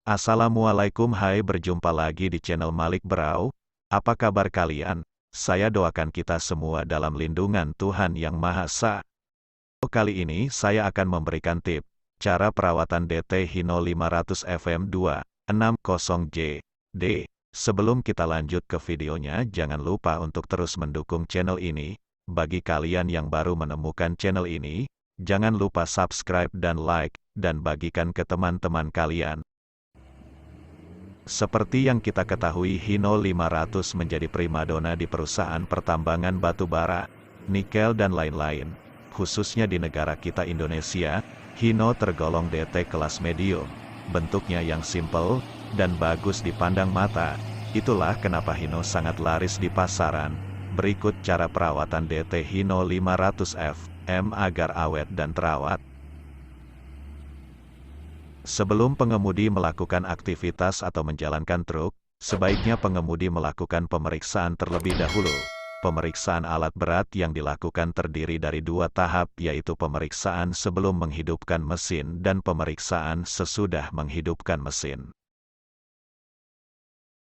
Assalamualaikum, hai, berjumpa lagi di channel Malik Brau. Apa kabar kalian? Saya doakan kita semua dalam lindungan Tuhan Yang Maha Esa. Kali ini saya akan memberikan tip cara perawatan DT Hino 500 FM 260JD. Sebelum kita lanjut ke videonya, jangan lupa untuk terus mendukung channel ini. Bagi kalian yang baru menemukan channel ini, jangan lupa subscribe dan like, dan bagikan ke teman-teman kalian. Seperti yang kita ketahui, Hino 500 menjadi primadona di perusahaan pertambangan batu bara, nikel dan lain-lain. Khususnya di negara kita Indonesia, Hino tergolong DT kelas medium. Bentuknya yang simple dan bagus dipandang mata. Itulah kenapa Hino sangat laris di pasaran. Berikut cara perawatan DT Hino 500 FM agar awet dan terawat. Sebelum pengemudi melakukan aktivitas atau menjalankan truk, sebaiknya pengemudi melakukan pemeriksaan terlebih dahulu. Pemeriksaan alat berat yang dilakukan terdiri dari dua tahap, yaitu pemeriksaan sebelum menghidupkan mesin dan pemeriksaan sesudah menghidupkan mesin.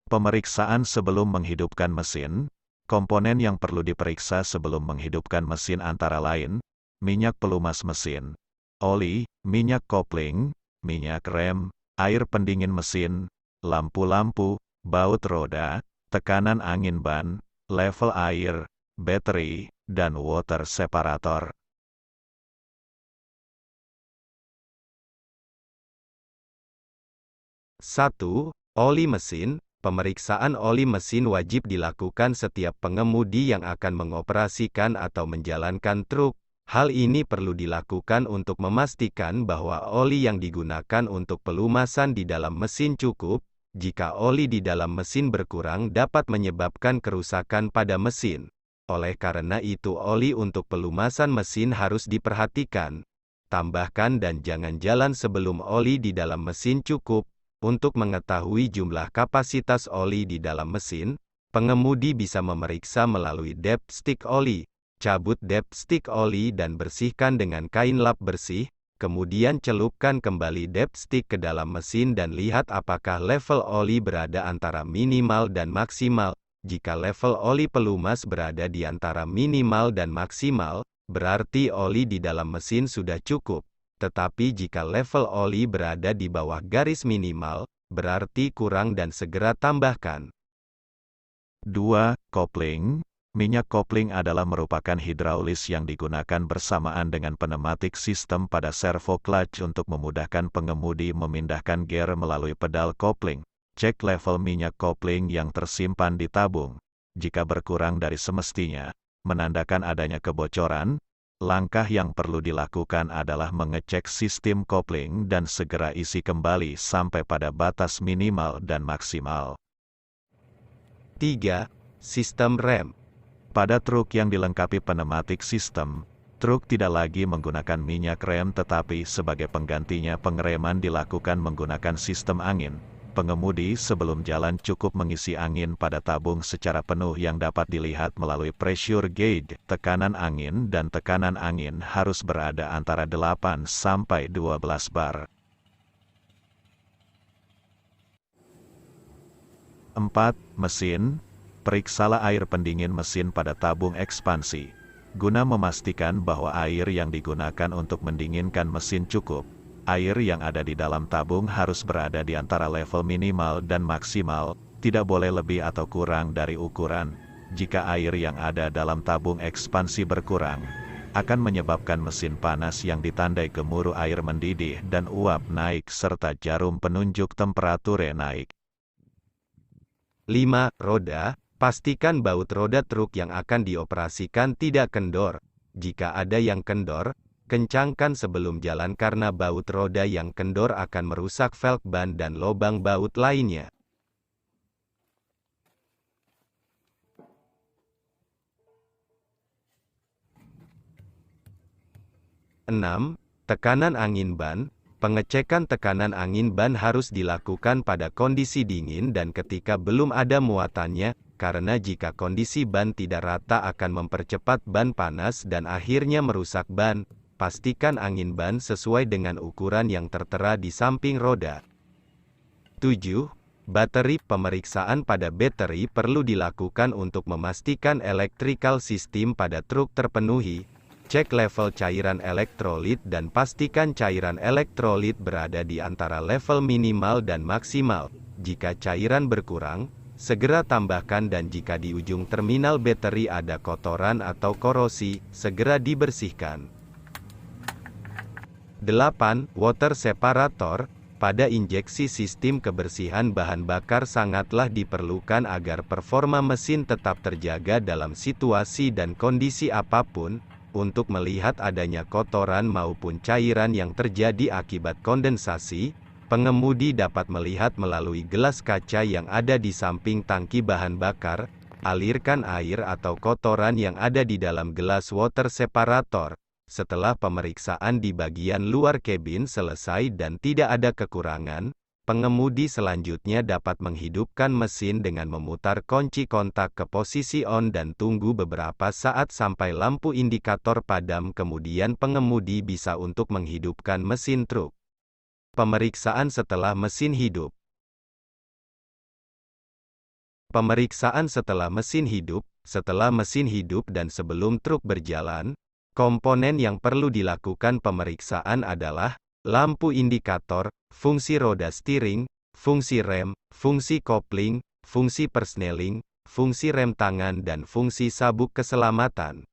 Pemeriksaan sebelum menghidupkan mesin, komponen yang perlu diperiksa sebelum menghidupkan mesin antara lain, minyak pelumas mesin, oli, minyak kopling, minyak rem, air pendingin mesin, lampu-lampu, baut roda, tekanan angin ban, level air, baterai, dan water separator. Satu, oli mesin. Pemeriksaan oli mesin wajib dilakukan setiap pengemudi yang akan mengoperasikan atau menjalankan truk. Hal ini perlu dilakukan untuk memastikan bahwa oli yang digunakan untuk pelumasan di dalam mesin cukup. Jika oli di dalam mesin berkurang dapat menyebabkan kerusakan pada mesin. Oleh karena itu oli untuk pelumasan mesin harus diperhatikan. Tambahkan dan jangan jalan sebelum oli di dalam mesin cukup. Untuk mengetahui jumlah kapasitas oli di dalam mesin, pengemudi bisa memeriksa melalui dipstick oli. Cabut dipstick oli dan bersihkan dengan kain lap bersih, kemudian celupkan kembali dipstick ke dalam mesin dan lihat apakah level oli berada antara minimal dan maksimal. Jika level oli pelumas berada di antara minimal dan maksimal, berarti oli di dalam mesin sudah cukup. Tetapi jika level oli berada di bawah garis minimal, berarti kurang dan segera tambahkan. 2. Kopling. Minyak kopling adalah merupakan hidraulis yang digunakan bersamaan dengan pneumatic system pada servo clutch untuk memudahkan pengemudi memindahkan gear melalui pedal kopling. Cek level minyak kopling yang tersimpan di tabung. Jika berkurang dari semestinya, menandakan adanya kebocoran. Langkah yang perlu dilakukan adalah mengecek sistem kopling dan segera isi kembali sampai pada batas minimal dan maksimal. 3. Sistem rem. Pada truk yang dilengkapi pneumatic system, truk tidak lagi menggunakan minyak rem tetapi sebagai penggantinya pengereman dilakukan menggunakan sistem angin. Pengemudi sebelum jalan cukup mengisi angin pada tabung secara penuh yang dapat dilihat melalui pressure gauge. Tekanan angin dan tekanan angin harus berada antara 8 sampai 12 bar. 4. Mesin. Periksalah air pendingin mesin pada tabung ekspansi, guna memastikan bahwa air yang digunakan untuk mendinginkan mesin cukup. Air yang ada di dalam tabung harus berada di antara level minimal dan maksimal, tidak boleh lebih atau kurang dari ukuran. Jika air yang ada dalam tabung ekspansi berkurang, akan menyebabkan mesin panas yang ditandai gemuruh air mendidih dan uap naik serta jarum penunjuk temperatur naik. 5. Roda. Pastikan baut roda truk yang akan dioperasikan tidak kendor. Jika ada yang kendor, kencangkan sebelum jalan karena baut roda yang kendor akan merusak velg ban dan lubang baut lainnya. 6. Tekanan angin ban. Pengecekan tekanan angin ban harus dilakukan pada kondisi dingin dan ketika belum ada muatannya, karena jika kondisi ban tidak rata akan mempercepat ban panas dan akhirnya merusak ban. Pastikan angin ban sesuai dengan ukuran yang tertera di samping roda. 7. Baterai. Pemeriksaan pada baterai perlu dilakukan untuk memastikan electrical system pada truk terpenuhi. Cek level cairan elektrolit dan pastikan cairan elektrolit berada di antara level minimal dan maksimal. Jika cairan berkurang, segera tambahkan, dan jika di ujung terminal baterai ada kotoran atau korosi, segera dibersihkan. 8. Water separator. Pada injeksi sistem kebersihan bahan bakar sangatlah diperlukan agar performa mesin tetap terjaga dalam situasi dan kondisi apapun. Untuk melihat adanya kotoran maupun cairan yang terjadi akibat kondensasi, pengemudi dapat melihat melalui gelas kaca yang ada di samping tangki bahan bakar. Alirkan air atau kotoran yang ada di dalam gelas water separator. Setelah pemeriksaan di bagian luar kabin selesai dan tidak ada kekurangan, pengemudi selanjutnya dapat menghidupkan mesin dengan memutar kunci kontak ke posisi on dan tunggu beberapa saat sampai lampu indikator padam, kemudian pengemudi bisa untuk menghidupkan mesin truk. Pemeriksaan setelah mesin hidup. Pemeriksaan setelah mesin hidup. Setelah mesin hidup dan sebelum truk berjalan, komponen yang perlu dilakukan pemeriksaan adalah lampu indikator, fungsi roda steering, fungsi rem, fungsi kopling, fungsi persneling, fungsi rem tangan dan fungsi sabuk keselamatan.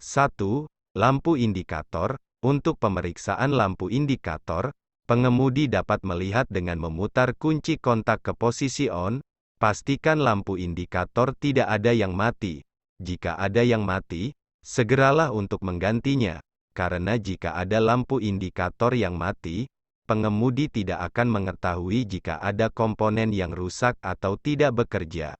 1. Lampu indikator. Untuk pemeriksaan lampu indikator, pengemudi dapat melihat dengan memutar kunci kontak ke posisi on. Pastikan lampu indikator tidak ada yang mati. Jika ada yang mati, segeralah untuk menggantinya. Karena jika ada lampu indikator yang mati, pengemudi tidak akan mengetahui jika ada komponen yang rusak atau tidak bekerja.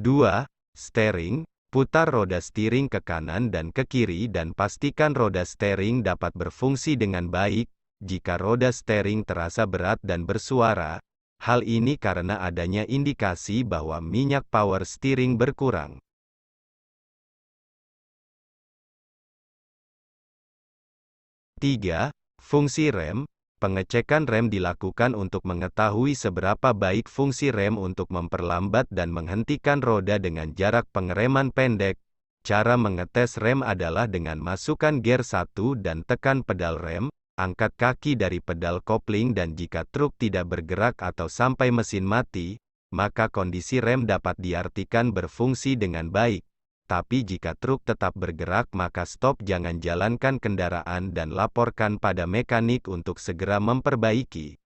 2. Steering. Putar roda steering ke kanan dan ke kiri dan pastikan roda steering dapat berfungsi dengan baik. Jika roda steering terasa berat dan bersuara, hal ini karena adanya indikasi bahwa minyak power steering berkurang. 3. Fungsi rem. Pengecekan rem dilakukan untuk mengetahui seberapa baik fungsi rem untuk memperlambat dan menghentikan roda dengan jarak pengereman pendek. Cara mengetes rem adalah dengan masukkan gear 1 dan tekan pedal rem, angkat kaki dari pedal kopling, dan jika truk tidak bergerak atau sampai mesin mati, maka kondisi rem dapat diartikan berfungsi dengan baik. Tapi jika truk tetap bergerak maka stop, jangan jalankan kendaraan dan laporkan pada mekanik untuk segera memperbaiki.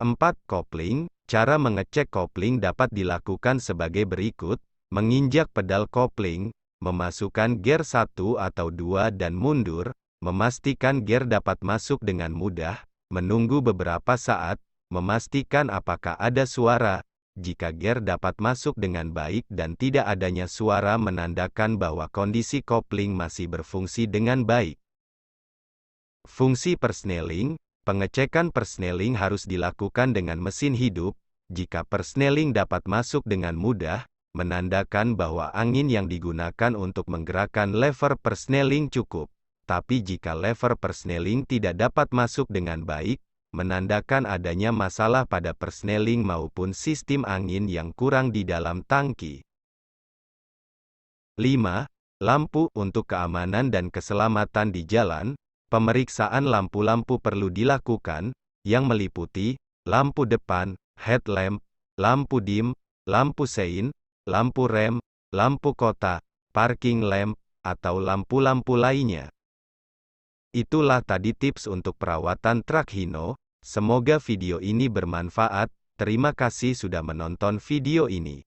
4. Kopling. Cara mengecek kopling dapat dilakukan sebagai berikut: menginjak pedal kopling, memasukkan gear 1 atau 2 dan mundur, memastikan gear dapat masuk dengan mudah, menunggu beberapa saat, memastikan apakah ada suara. Jika gear dapat masuk dengan baik dan tidak adanya suara, menandakan bahwa kondisi kopling masih berfungsi dengan baik. Fungsi persneling. Pengecekan persneling harus dilakukan dengan mesin hidup. Jika persneling dapat masuk dengan mudah, menandakan bahwa angin yang digunakan untuk menggerakkan lever persneling cukup. Tapi jika lever persneling tidak dapat masuk dengan baik, menandakan adanya masalah pada persneling maupun sistem angin yang kurang di dalam tangki. 5. Lampu. Untuk keamanan dan keselamatan di jalan, pemeriksaan lampu-lampu perlu dilakukan, yang meliputi lampu depan, headlamp, lampu dim, lampu sein, lampu rem, lampu kota, parking lamp, atau lampu-lampu lainnya. Itulah tadi tips untuk perawatan truk Hino. Semoga video ini bermanfaat. Terima kasih sudah menonton video ini.